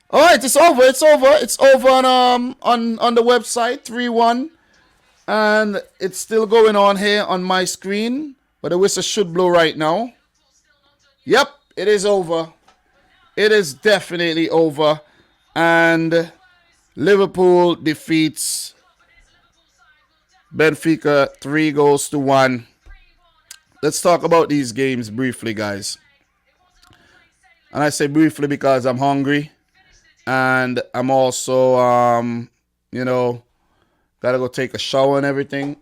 All right, it's over. It's over. It's over on the website 3-1, and it's still going on here on my screen. But the whistle should blow right now. Yep, it is over. It is definitely over, and Liverpool defeats Benfica 3-1. Let's talk about these games briefly, guys. And I say briefly because I'm hungry. And I'm also, gotta go take a shower and everything.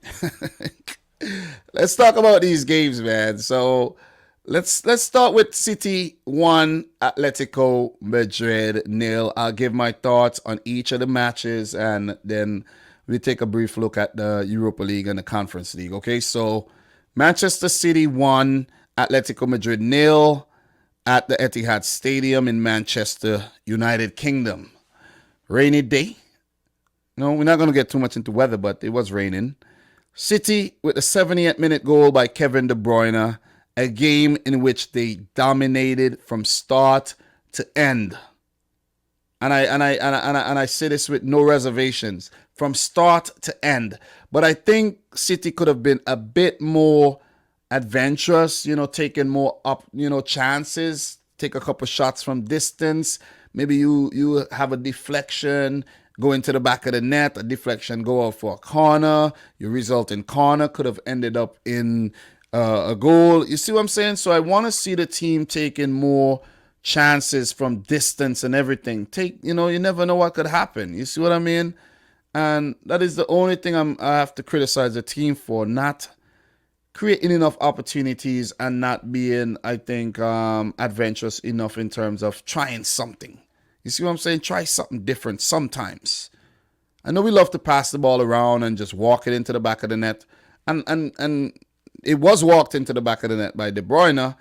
Let's talk about these games, man. So let's start with City 1, Atletico Madrid 0. I'll give my thoughts on each of the matches, and then we take a brief look at the Europa League and the Conference League. Okay, so Manchester City 1, Atletico Madrid 0. At the Etihad Stadium in Manchester, United Kingdom. Rainy day. No, we're not going to get too much into weather, but it was raining. City with a 78-minute goal by Kevin De Bruyne. A game in which they dominated from start to end. And I say this with no reservations. From start to end. But I think City could have been a bit more adventurous, taking more up, chances, take a couple shots from distance. Maybe you have a deflection, go into the back of the net, a deflection go out for a corner. Your resulting corner could have ended up in a goal. You see what I'm saying? So I want to see the team taking more chances from distance and everything. You never know what could happen. You see what I mean? And that is the only thing I have to criticize the team for, not creating enough opportunities and not being, I think, adventurous enough in terms of trying something. You see what I'm saying? Try something different sometimes. I know we love to pass the ball around and just walk it into the back of the net. And it was walked into the back of the net by De Bruyne,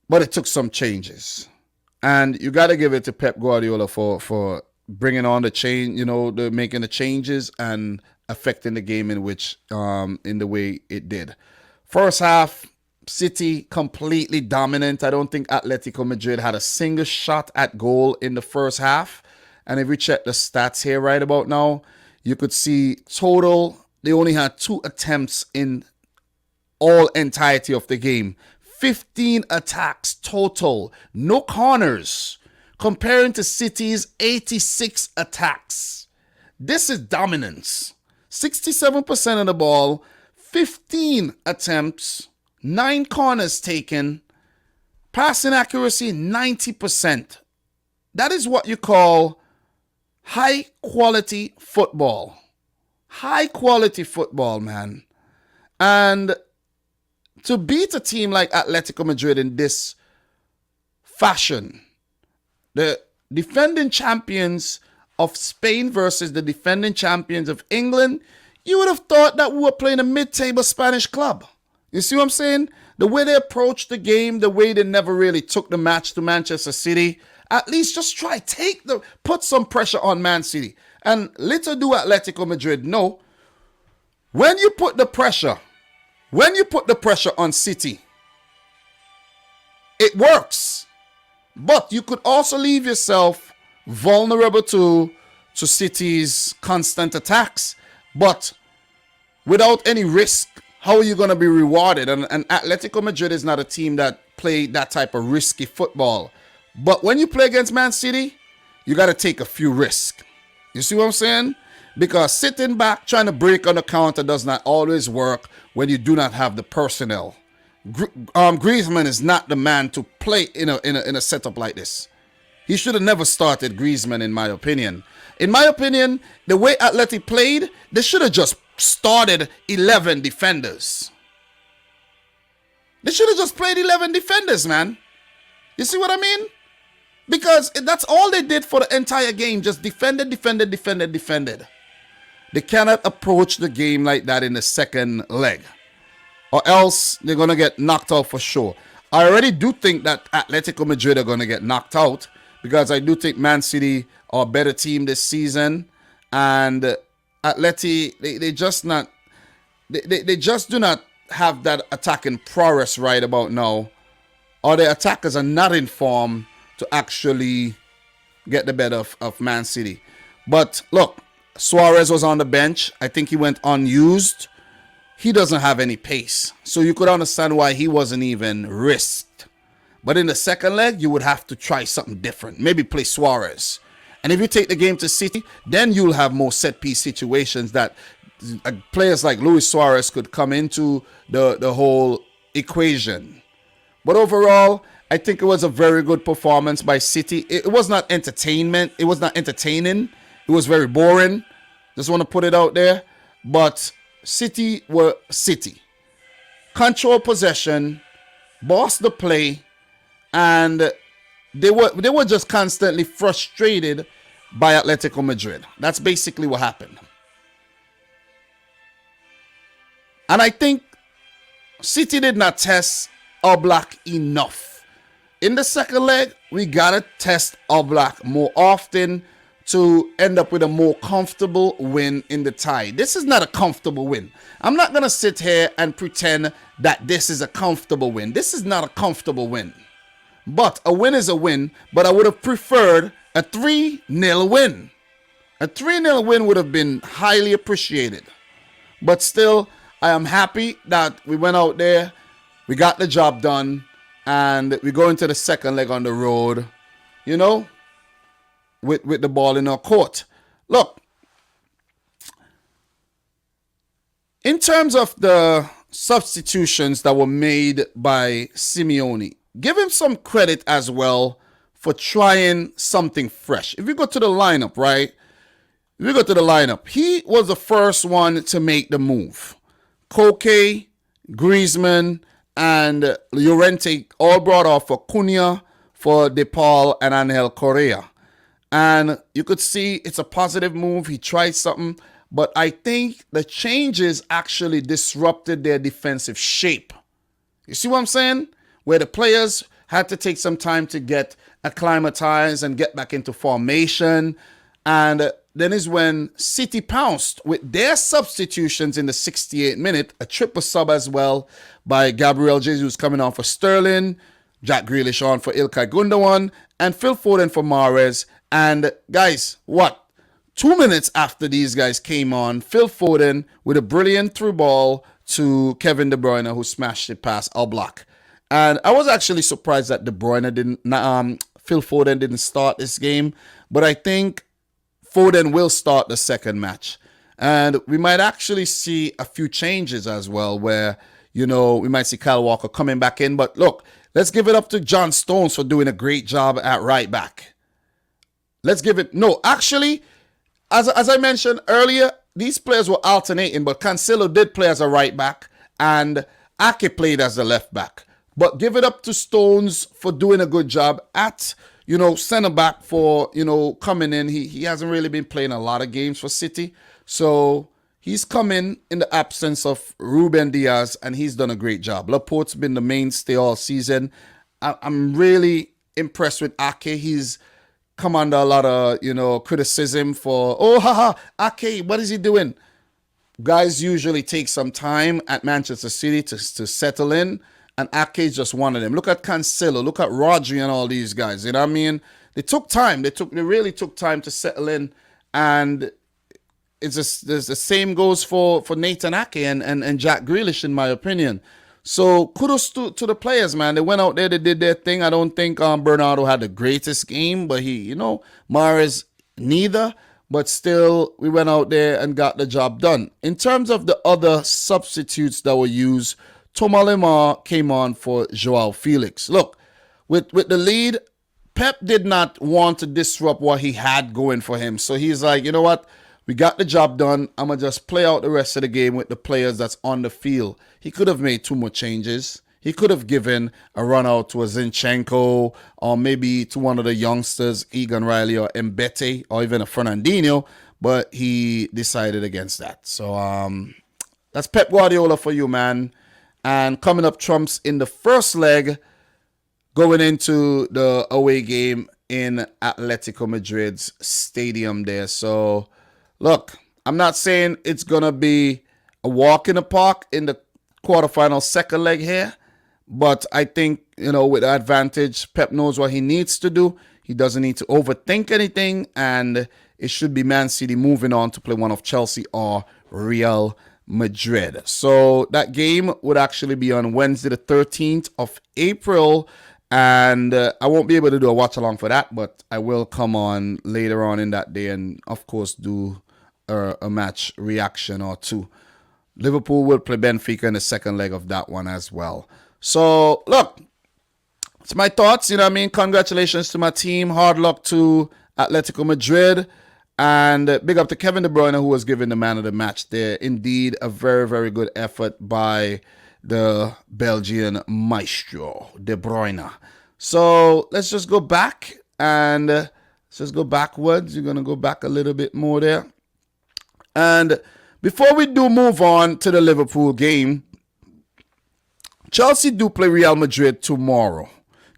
but it took some changes. And you got to give it to Pep Guardiola for bringing on the change, making the changes and affecting the game in the way it did. First half, City completely dominant. I don't think Atletico Madrid had a single shot at goal in the first half. And if we check the stats here right about now, you could see total, they only had 2 attempts in all entirety of the game. 15 attacks total, no corners, comparing to City's 86 attacks. This is dominance. 67% of the ball, 15 attempts, 9 corners taken, passing accuracy 90%. That is what you call high quality football. High quality football, man. And to beat a team like Atletico Madrid in this fashion, the defending champions of Spain versus the defending champions of England, you would have thought that we were playing a mid-table Spanish club. You see what I'm saying? The way they approached the game, the way they never really took the match to Manchester City. At least just put some pressure on Man City. And little do Atletico Madrid know, when you put the pressure on City, it works. But you could also leave yourself vulnerable to City's constant attacks, but without any risk. How are you going to be rewarded? And Atletico Madrid is not a team that play that type of risky football. But when you play against Man City, you got to take a few risks. You see what I'm saying? Because sitting back trying to break on the counter does not always work when you do not have the personnel. Griezmann is not the man to play in a setup like this. He should have never started Griezmann, in my opinion. In my opinion, the way Atleti played, they should have just started 11 defenders. They should have just played 11 defenders, man. You see what I mean? Because that's all they did for the entire game. Just defended. They cannot approach the game like that in the second leg, or else they're going to get knocked out for sure. I already do think that Atletico Madrid are going to get knocked out, because I do think Man City are a better team this season, and Atleti, they just do not have that attacking prowess right about now, or the attackers are not in form to actually get the better of Man City. But look, Suarez was on the bench. I think he went unused. He doesn't have any pace. So you could understand why he wasn't even risked. But in the second leg, you would have to try something different. Maybe play Suarez. And if you take the game to City, then you'll have more set-piece situations that players like Luis Suarez could come into the whole equation. But overall, I think it was a very good performance by City. It was not entertainment. It was not entertaining. It was very boring. Just want to put it out there. But City were City. Control possession, boss the play, and they were just constantly frustrated by Atletico Madrid. That's basically what happened. And I think City did not test Oblak enough. In the second leg, we gotta test Oblak more often to end up with a more comfortable win in the tie. This is not a comfortable win. I'm not gonna sit here and pretend that this is a comfortable win. This is not a comfortable win. But a win is a win, but I would have preferred a 3-0 win. A 3-0 win would have been highly appreciated. But still, I am happy that we went out there, we got the job done, and we go into the second leg on the road, you know, with the ball in our court. Look, in terms of the substitutions that were made by Simeone, give him some credit as well for trying something fresh. If you go to the lineup, right? If you go to the lineup, he was the first one to make the move. Koke, Griezmann, and Llorente all brought off for Cunha, for DePaul, and Angel Correa. And you could see it's a positive move. He tried something. But I think the changes actually disrupted their defensive shape. You see what I'm saying? Where the players had to take some time to get acclimatized and get back into formation. And then is when City pounced with their substitutions in the 68th minute. A triple sub as well by Gabriel Jesus coming on for Sterling, Jack Grealish on for Ilkay Gundogan, and Phil Foden for Mahrez. And guys, what? 2 minutes after these guys came on, Phil Foden with a brilliant through ball to Kevin De Bruyne, who smashed it past Oblak. And I was actually surprised that Phil Foden didn't start this game. But I think Foden will start the second match. And we might actually see a few changes as well where, you know, we might see Kyle Walker coming back in. But look, let's give it up to John Stones for doing a great job at right back. Let's give it... No, actually, as I mentioned earlier, these players were alternating, but Cancelo did play as a right back and Ake played as a left back. But give it up to Stones for doing a good job at, you know, center back for, you know, coming in. He hasn't really been playing a lot of games for City. So he's come in the absence of Ruben Diaz, and he's done a great job. Laporte's been the mainstay all season. I'm really impressed with Ake. He's come under a lot of, you know, criticism for, Ake, what is he doing? Guys usually take some time at Manchester City to settle in, and Ake is just one of them. Look at Cancelo, look at Rodri and all these guys, you know what I mean? They took time, they really took time to settle in, and it's just, the same goes for Nathan Ake and Jack Grealish, in my opinion. So kudos to the players, man. They went out there, they did their thing. I don't think Bernardo had the greatest game, but he, you know, Mahrez neither. But still, we went out there and got the job done. In terms of the other substitutes that were used, Thomas Lemar came on for Joao Felix. Look, with the lead, Pep did not want to disrupt what he had going for him. So he's like, you know what? We got the job done. I'm going to just play out the rest of the game with the players that's on the field. He could have made 2 more changes. He could have given a run out to a Zinchenko or maybe to one of the youngsters, Egan Riley or Mbete or even a Fernandinho, but he decided against that. So that's Pep Guardiola for you, man. And coming up trumps in the first leg, going into the away game in Atletico Madrid's stadium there. So look, I'm not saying it's going to be a walk in the park in the quarterfinal second leg here, but I think, you know, with the advantage, Pep knows what he needs to do. He doesn't need to overthink anything, and it should be Man City moving on to play one of Chelsea or Real Madrid. So that game would actually be on Wednesday the 13th of April, and I won't be able to do a watch along for that, but I will come on later on in that day and of course do a match reaction or two. Liverpool will play Benfica in the second leg of that one as well. So look, it's my thoughts, you know what I mean? Congratulations to my team. Hard luck to Atletico Madrid. And big up to Kevin De Bruyne, who was given the man of the match there. Indeed, a very, very good effort by the Belgian maestro, De Bruyne. So let's just go back and let's just go backwards. You're going to go back a little bit more there. And before we do move on to the Liverpool game, Chelsea do play Real Madrid tomorrow.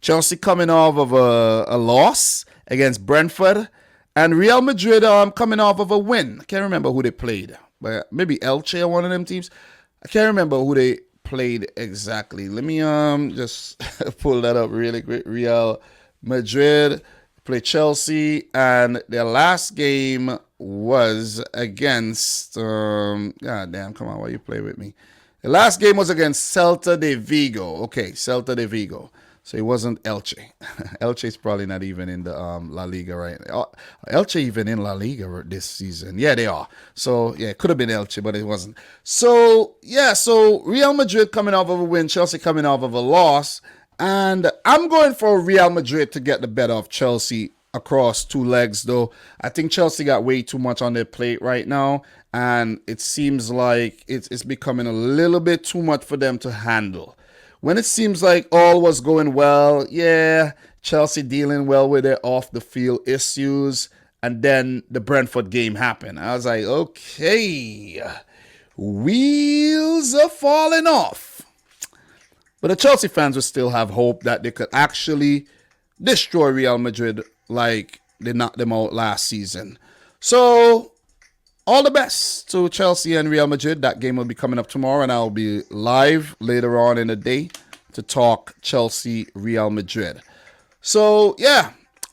Chelsea coming off of a loss against Brentford. And Real Madrid coming off of a win. I can't remember who they played. But maybe Elche or one of them teams. I can't remember who they played exactly. Let me just pull that up really quick. Real Madrid play Chelsea. And their last game was against... God damn, come on, why you play with me? The last game was against Celta de Vigo. Okay, Celta de Vigo. So it wasn't Elche. Elche is probably not even in the La Liga right now. Elche even in La Liga this season. Yeah, they are. So, yeah, it could have been Elche, but it wasn't. So, yeah, so Real Madrid coming off of a win, Chelsea coming off of a loss. And I'm going for Real Madrid to get the better of Chelsea across two legs, though. I think Chelsea got way too much on their plate right now. And it seems like it's becoming a little bit too much for them to handle. When it seems like all was going well, yeah, Chelsea dealing well with their off-the-field issues, and then the Brentford game happened. I was like, okay, wheels are falling off. But the Chelsea fans will still have hope that they could actually destroy Real Madrid like they knocked them out last season. So all the best to Chelsea and Real Madrid. That game will be coming up tomorrow, and I'll be live later on in the day to talk Chelsea, Real Madrid. So, yeah,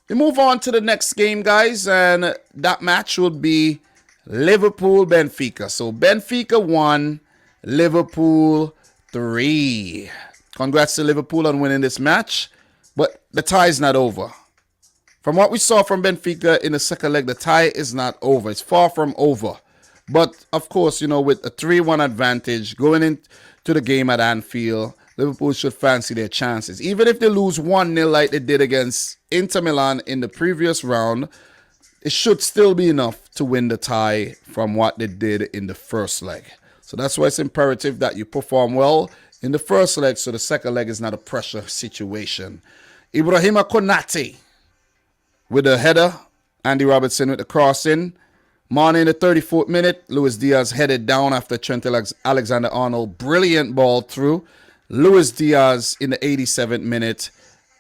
we move on to the next game, guys, and that match would be Liverpool-Benfica. So, Benfica 1, Liverpool 3. Congrats to Liverpool on winning this match, but the tie is not over. From what we saw from Benfica in the second leg, the tie is not over. It's far from over. But, of course, you know, with a 3-1 advantage going into the game at Anfield, Liverpool should fancy their chances. Even if they lose 1-0 like they did against Inter Milan in the previous round, it should still be enough to win the tie from what they did in the first leg. So that's why it's imperative that you perform well in the first leg so the second leg is not a pressure situation. Ibrahima Konate with a header. Andy Robertson with the cross in. Mane in the 34th minute. Luis Diaz headed down after Trent Alexander-Arnold. Brilliant ball through. Luis Diaz in the 87th minute.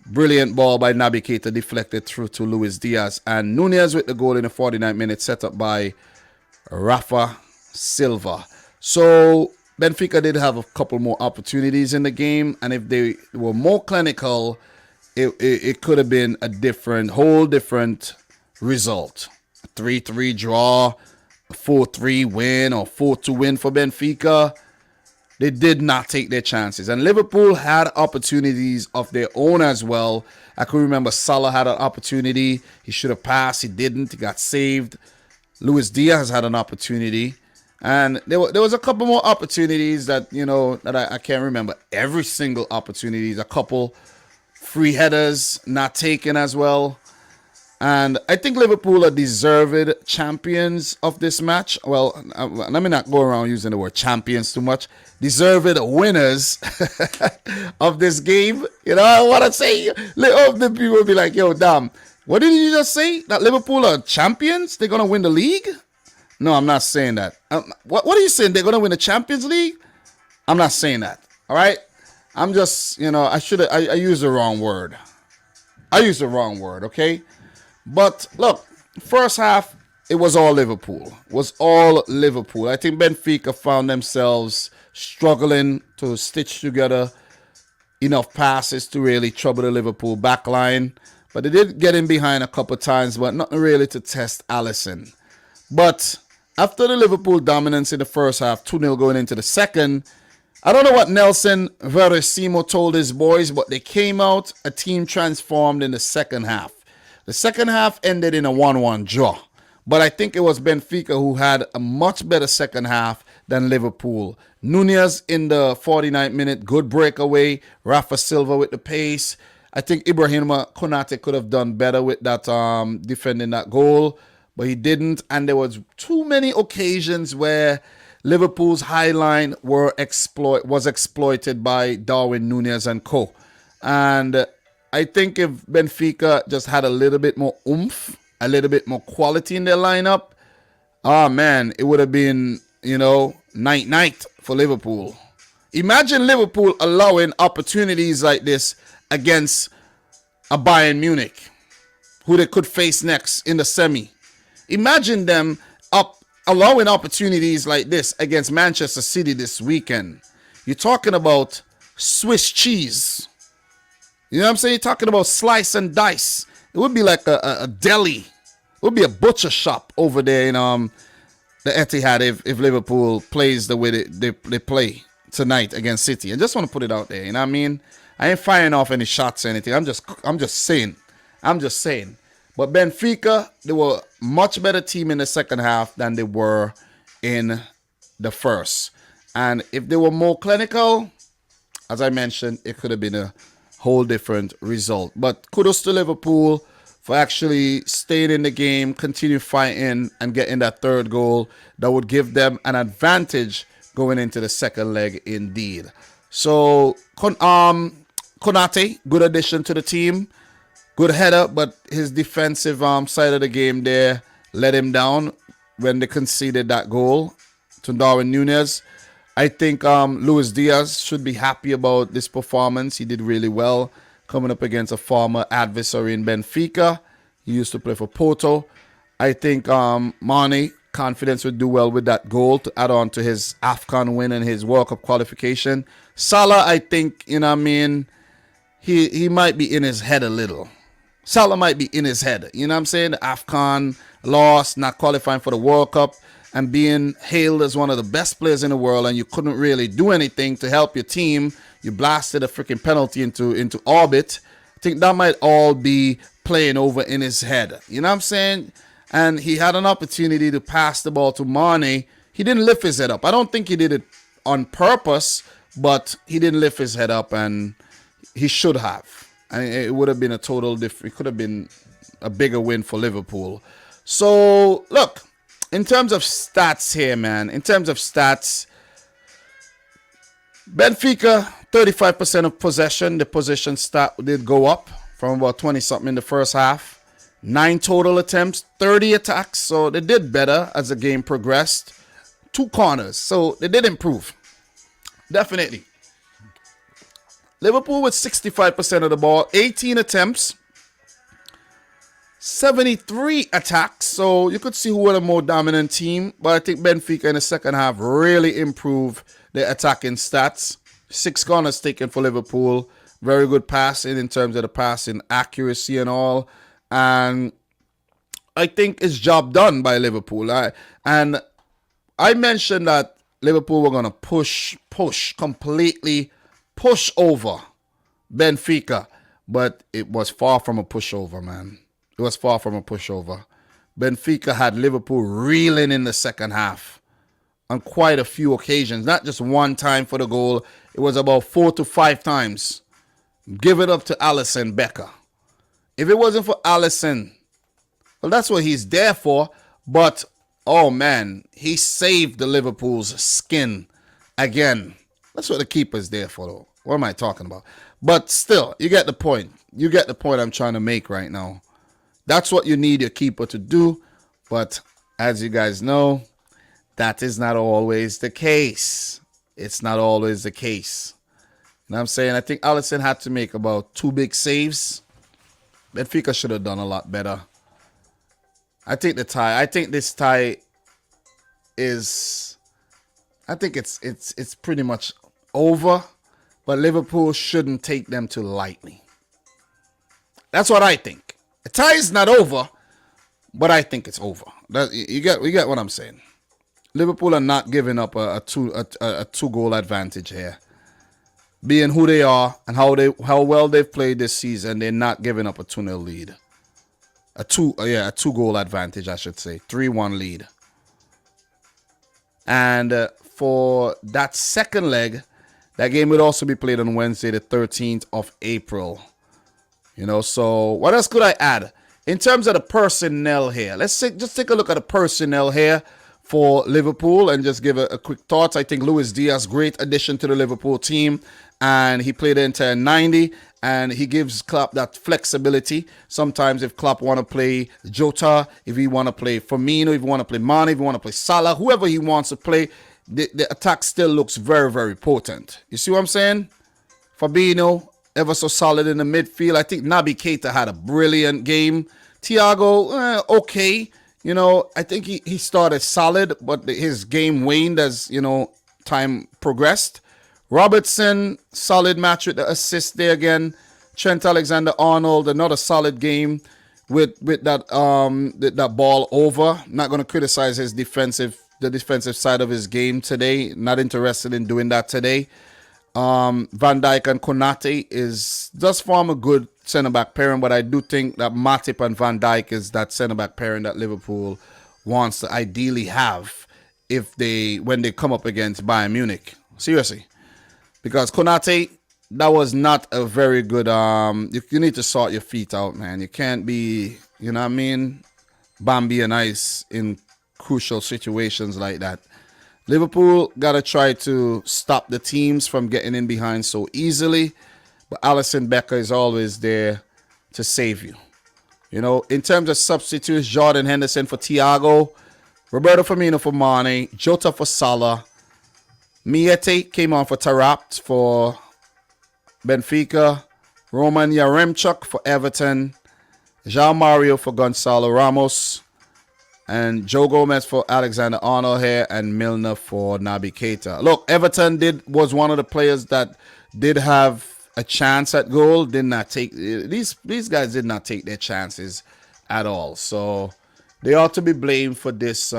Brilliant ball by Naby Keita deflected through to Luis Diaz. And Nunez with the goal in the 49th minute set up by Rafa Silva. So Benfica did have a couple more opportunities in the game. And if they were more clinical, it could have been a whole different result. A 3-3 draw, a 4-3 win, or 4-2 win for Benfica. They did not take their chances. And Liverpool had opportunities of their own as well. I can remember Salah had an opportunity. He should have passed. He didn't. He got saved. Luis Diaz had an opportunity. And there was a couple more opportunities that, you know, that I can't remember. Every single opportunity. A couple free headers not taken as well. And I think Liverpool are deserved champions of this match. Well, let me not go around using the word champions too much. Deserved winners of this game. You know, I want to say, the people will be like, yo, damn, what did you just say? That Liverpool are champions? They're going to win the league? No, I'm not saying that. What are you saying? They're going to win the Champions League? I'm not saying that. All right? I'm just, you know, I used the wrong word. I used the wrong word, okay? But look, first half, it was all Liverpool. It was all Liverpool. I think Benfica found themselves struggling to stitch together enough passes to really trouble the Liverpool backline. But they did get in behind a couple times, but not really to test Alisson. But after the Liverpool dominance in the first half, 2-0 going into the second, I don't know what Nelson Veracimo told his boys, but they came out a team transformed in the second half. The second half ended in a 1-1 draw. But I think it was Benfica who had a much better second half than Liverpool. Nunez in the 49th minute, good breakaway. Rafa Silva with the pace. I think Ibrahima Konate could have done better with that defending that goal, but he didn't. And there was too many occasions where Liverpool's high line was exploited by Darwin Nunez and co. And I think if Benfica just had a little bit more oomph, a little bit more quality in their lineup, oh man, it would have been, night for Liverpool. Imagine Liverpool allowing opportunities like this against a Bayern Munich, who they could face next in the semi. Imagine them allowing opportunities like this against Manchester City this weekend. You're talking about Swiss cheese. You know what I'm saying? You're talking about slice and dice. It would be like a deli. It would be a butcher shop over there in the Etihad if Liverpool plays the way they play tonight against City. I just want to put it out there. You know what I mean? I ain't firing off any shots or anything. I'm just saying. But Benfica, they were a much better team in the second half than they were in the first. And if they were more clinical, as I mentioned, it could have been a whole different result. But kudos to Liverpool for actually staying in the game, continue fighting, and getting that third goal that would give them an advantage going into the second leg indeed. So, Konate, good addition to the team. Good header, but his defensive side of the game there let him down when they conceded that goal to Darwin Nunez. I think Luis Diaz should be happy about this performance. He did really well coming up against a former adversary in Benfica. He used to play for Porto. I think Mane, confidence would do well with that goal to add on to his AFCON win and his World Cup qualification. Salah, I think, he might be in his head a little. Salah might be in his head. You know what I'm saying? The AFCON loss, not qualifying for the World Cup, and being hailed as one of the best players in the world, and you couldn't really do anything to help your team. You blasted a freaking penalty into orbit. I think that might all be playing over in his head. You know what I'm saying? And he had an opportunity to pass the ball to Mane. He didn't lift his head up. I don't think he did it on purpose, but he didn't lift his head up, and he should have. And it would have been a total different. It could have been a bigger win for Liverpool. So, look, in terms of stats here, man, Benfica, 35% of possession. The possession stat did go up from about 20-something in the first half. 9 total attempts, 30 attacks. So they did better as the game progressed. 2 corners. So they did improve. Definitely. Liverpool with 65% of the ball, 18 attempts, 73 attacks. So you could see who were the more dominant team. But I think Benfica in the second half really improved their attacking stats. 6 corners taken for Liverpool. Very good passing in terms of the passing accuracy and all. And I think it's job done by Liverpool. I mentioned that Liverpool were going to completely push over Benfica, but it was far from a pushover, man. It was far from a pushover. Benfica had Liverpool reeling in the second half on quite a few occasions, not just one time for the goal. It was about 4 to 5 times. Give it up to Alisson Becker. If it wasn't for Alisson, well, that's what he's there for, but oh man, he saved the Liverpool's skin again. That's what the keeper's there for, though. What am I talking about? But still, you get the point. You get the point I'm trying to make right now. That's what you need your keeper to do. But as you guys know, that is not always the case. It's not always the case. You know what I'm saying? I think Alisson had to make about 2 big saves. Benfica should have done a lot better. I think this tie is... I think it's pretty much over, but Liverpool shouldn't take them too lightly. That's what I think. A tie is not over, but I think it's over. You get what I'm saying. Liverpool are not giving up a two goal advantage here. Being who they are and how well they've played this season, they're not giving up a 2-0 lead. A two goal advantage, I should say. 3-1 lead. And for that second leg, that game would also be played on Wednesday, the 13th of April. So what else could I add? In terms of the personnel here, let's just take a look at the personnel here for Liverpool and just give a quick thought. I think Luis Diaz, great addition to the Liverpool team, and he played the entire 90, and he gives Klopp that flexibility. Sometimes if Klopp want to play Jota, if he want to play Firmino, if he want to play Mane, if he want to play Salah, whoever he wants to play, the attack still looks very, very potent. You see what I'm saying? Fabinho, ever so solid in the midfield. I think Naby Keita had a brilliant game. Thiago, okay. I think he started solid, but his game waned as, time progressed. Robertson, solid match with the assist there again. Trent Alexander-Arnold, another solid game with that ball over. Not going to criticize the defensive side of his game today. Not interested in doing that today. Van Dijk and Konate does form a good centre-back pairing, but I do think that Matip and Van Dijk is that centre-back pairing that Liverpool wants to ideally have when they come up against Bayern Munich. Seriously. Because Konate, that was not a very good, you need to sort your feet out, man. You can't be, Bambi and ice in crucial situations like that. Liverpool got to try to stop the teams from getting in behind so easily. But Alisson Becker is always there to save you. In terms of substitutes, Jordan Henderson for Thiago, Roberto Firmino for Mane, Jota for Salah, Miete came on for Taarabt for Benfica, Roman Yaremchuk for Everton, João Mario for Gonzalo Ramos, and Joe Gomez for Alexander-Arnold here, and Milner for Naby Keita. Look, Everton was one of the players that did have a chance at goal. Did not take these guys did not take their chances at all. So they ought to be blamed for this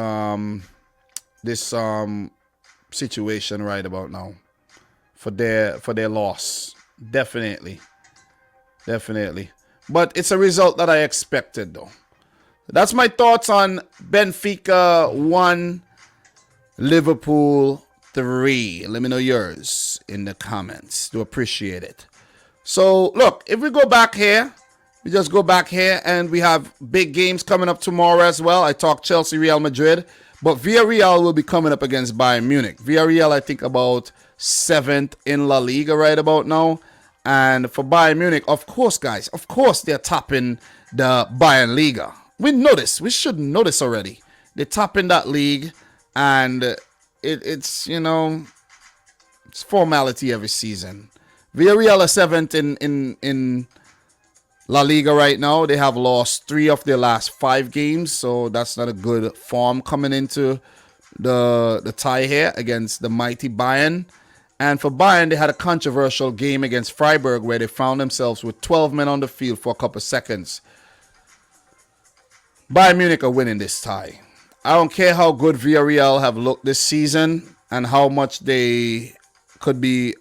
situation right about now, for their loss. Definitely. But it's a result that I expected, though. That's my thoughts on Benfica 1, Liverpool 3. Let me know yours in the comments. Do appreciate it. So, look, if we go back here, and we have big games coming up tomorrow as well. I talked Chelsea, Real Madrid, but Villarreal will be coming up against Bayern Munich. Villarreal, I think, about 7th in La Liga right about now. And for Bayern Munich, of course, guys, they're topping the Bayern Liga. We know this. We should know this already. They're topping that league, and it's it's formality every season. Villarreal are 7th in La Liga right now. They have lost 3 of their last 5 games, so that's not a good form coming into the tie here against the mighty Bayern. And for Bayern, they had a controversial game against Freiburg where they found themselves with 12 men on the field for a couple seconds. Bayern Munich are winning this tie. I don't care how good Villarreal have looked this season and how much they could be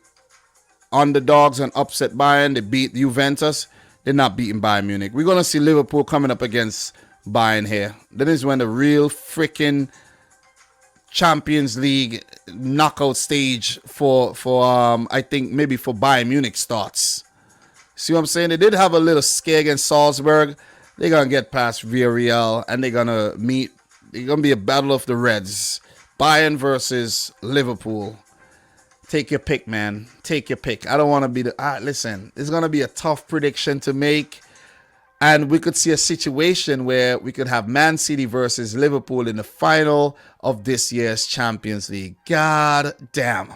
underdogs and upset Bayern. They beat Juventus. They're not beating Bayern Munich. We're going to see Liverpool coming up against Bayern here. That is when the real freaking Champions League knockout stage for I think maybe for Bayern Munich starts. See what I'm saying? They did have a little scare against Salzburg. They're going to get past Villarreal and they're going to meet. It's going to be a battle of the Reds. Bayern versus Liverpool. Take your pick, man. Take your pick. I don't want to be the... listen, it's going to be a tough prediction to make. And we could see a situation where we could have Man City versus Liverpool in the final of this year's Champions League. God damn.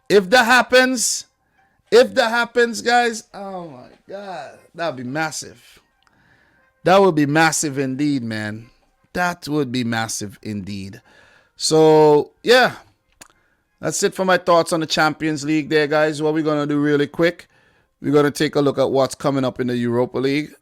If that happens, guys, oh my God, that would be massive. That would be massive indeed, man. That would be massive indeed. So, yeah. That's it for my thoughts on the Champions League there, guys. What we're going to do really quick, we're going to take a look at what's coming up in the Europa League.